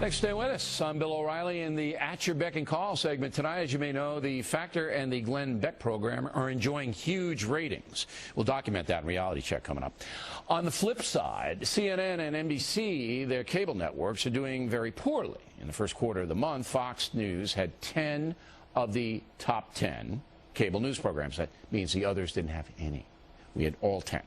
Thanks for staying with us. I'm Bill O'Reilly in the At Your Beck and Call segment. Tonight, as you may know, the Factor and the Glenn Beck program are enjoying huge ratings. We'll document that in Reality Check coming up. On the flip side, CNN and NBC, their cable networks, are doing very poorly. In the first quarter of the month, Fox News had 10 of the top 10 cable news programs. That means the others didn't have any. We had all 10.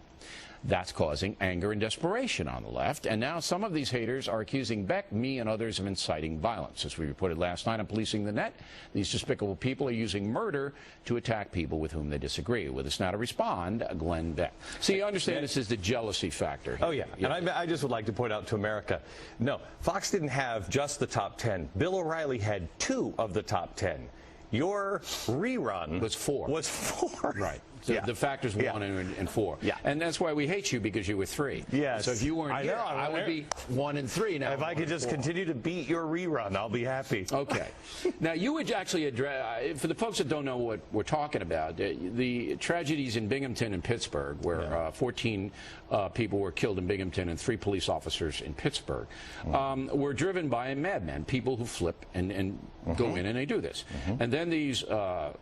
That's causing anger and desperation on the left. And now some of these haters are accusing Beck, me, and others of inciting violence. As we reported last night on Policing the Net, these despicable people are using murder to attack people with whom they disagree. With us now to respond, Glenn Beck. So you understand this is the jealousy factor. Oh, yeah. And I just would like to point out to America, no, Fox didn't have just the top 10. Bill O'Reilly had 2 of the top 10. Your rerun was 4. Right. So the factors 1 and 4. Yeah. And that's why we hate you, because you were 3. Yes. So if you weren't here, I would be 1 and 3 now. If I could just continue to beat your rerun, I'll be happy. Okay. Now, you would actually address, for the folks that don't know what we're talking about, the tragedies in Binghamton and Pittsburgh, where 14 people were killed in Binghamton and 3 police officers in Pittsburgh, were driven by madmen, people who flip and go in and they do this. And then these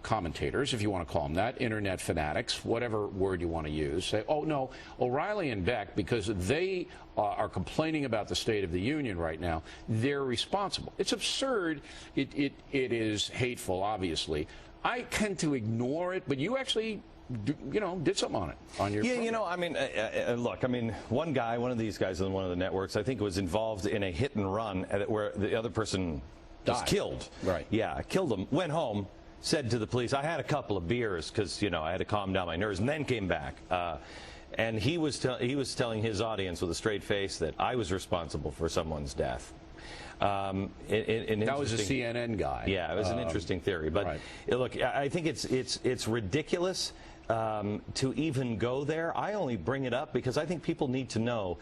commentators, if you want to call them that, internet fanatics, whatever word you want to use, say, oh, no, O'Reilly and Beck, because they are complaining about the State of the Union right now, they're responsible. It's absurd. It is hateful, obviously. I tend to ignore it, but you actually, did something on it, on your program. I mean, look, I mean, one of these guys on one of the networks, I think was involved in a hit and run where the other person was killed. Right. Yeah, killed him, went home, said to the police, I had a couple of beers because, I had to calm down my nerves, and then came back. And he was telling his audience with a straight face that I was responsible for someone's death. That was a CNN guy. Yeah, it was an interesting theory. But look, I think it's ridiculous to even go there. I only bring it up because I think people need to know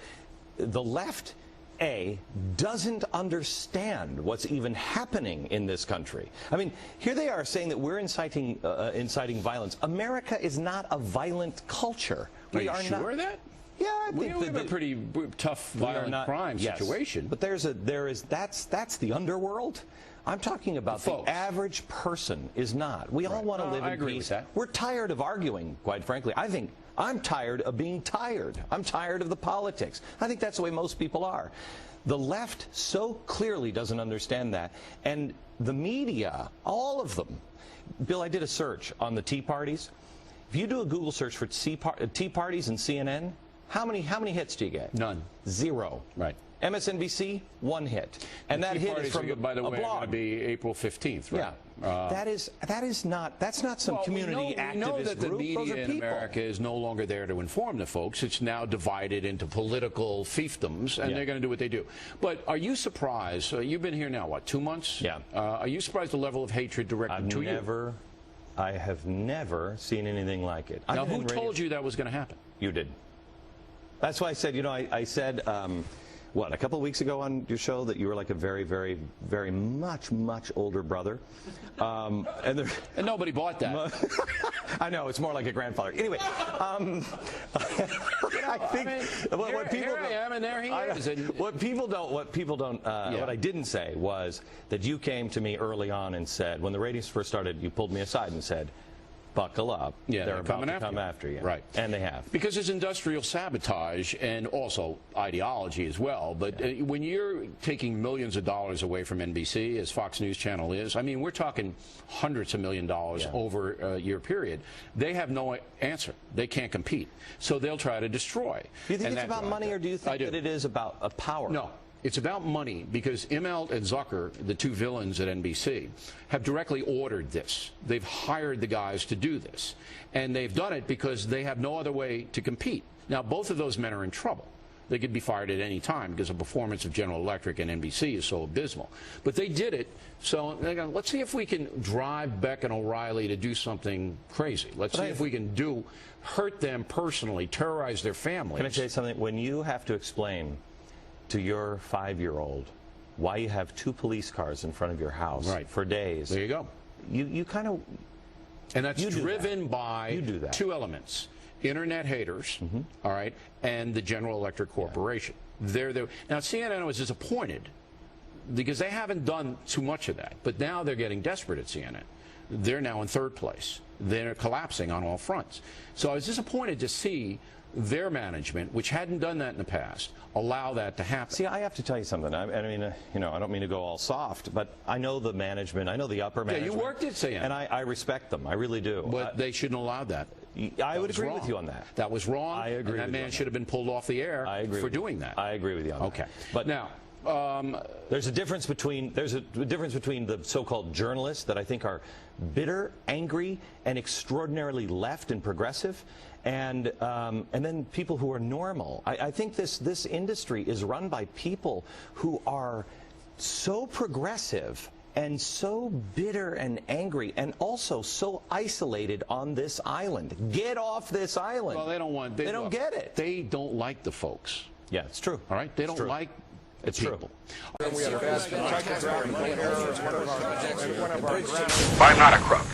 the left doesn't understand what's even happening in this country. I mean, here they are saying that we're inciting violence. America is not a violent culture. Are you sure of that? Yeah, I think we have a pretty tough violent crime situation. But that's the underworld. I'm talking about the average person is not. We all want to live in peace. We're tired of arguing, quite frankly. I'm tired of being tired. I'm tired of the politics. I think that's the way most people are. The left so clearly doesn't understand that. And the media, all of them. Bill, I did a search on the Tea Parties. If you do a Google search for Tea Parties and CNN, how many hits do you get? None. 0. Right. MSNBC, 1 hit, and that hit is from by the way, blog. Going to be April 15th, right? Yeah, that's not some community activist we know that the group. media in America is no longer there to inform the folks. It's now divided into political fiefdoms, and they're going to do what they do. But are you surprised? You've been here now, what, 2 months? Yeah. Are you surprised the level of hatred directed to you? I have never seen anything like it. Now, who told you that was going to happen? You did. That's why I said, I said, a couple of weeks ago on your show that you were like a very, very, very much older brother. And nobody bought that. I know, it's more like a grandfather. Anyway, I think what I didn't say was that you came to me early on and said, when the ratings first started, you pulled me aside and said, buckle up. Yeah, they're about to come after you. Right. And they have. Because it's industrial sabotage and also ideology as well. But when you're taking millions of dollars away from NBC, as Fox News Channel is, I mean, we're talking hundreds of $millions over a year period. They have no answer. They can't compete. So they'll try to destroy. Do you think it's about money, or do you think that it is about a power? No. It's about money, because Immelt and Zucker, the 2 villains at NBC, have directly ordered this. They've hired the guys to do this. And they've done it because they have no other way to compete. Now, both of those men are in trouble. They could be fired at any time because the performance of General Electric and NBC is so abysmal. But they did it, so they're going, let's see if we can drive Beck and O'Reilly to do something crazy. Let's see if we can hurt them personally, terrorize their families. Can I say something? When you have to explain to your 5-year-old why you have 2 police cars in front of your house for days. There you go. You kind of... And that's driven by 2 elements. Internet haters, all right, and the General Electric Corporation. Now, CNN was disappointed because they haven't done too much of that. But now they're getting desperate at CNN. They're now in third place. They're collapsing on all fronts. So I was disappointed to see their management, which hadn't done that in the past, allow that to happen. See, I have to tell you something. I mean, you know, I don't mean to go all soft, but I know the management. I know the upper management. Yeah, you worked at CNN. And I respect them. I really do. But they shouldn't have allowed that. I would agree with you on that. That was wrong. I agree. And that man should have been pulled off the air for doing that. I agree with you on that. Okay. But now, there's a difference between the so-called journalists that I think are bitter, angry, and extraordinarily left and progressive, and then people who are normal. I think this industry is run by people who are so progressive and so bitter and angry, and also so isolated on this island. Get off this island. Well, they don't get it. They don't like the folks. Yeah, it's true. All right, they don't like. It's true. I'm not a crook.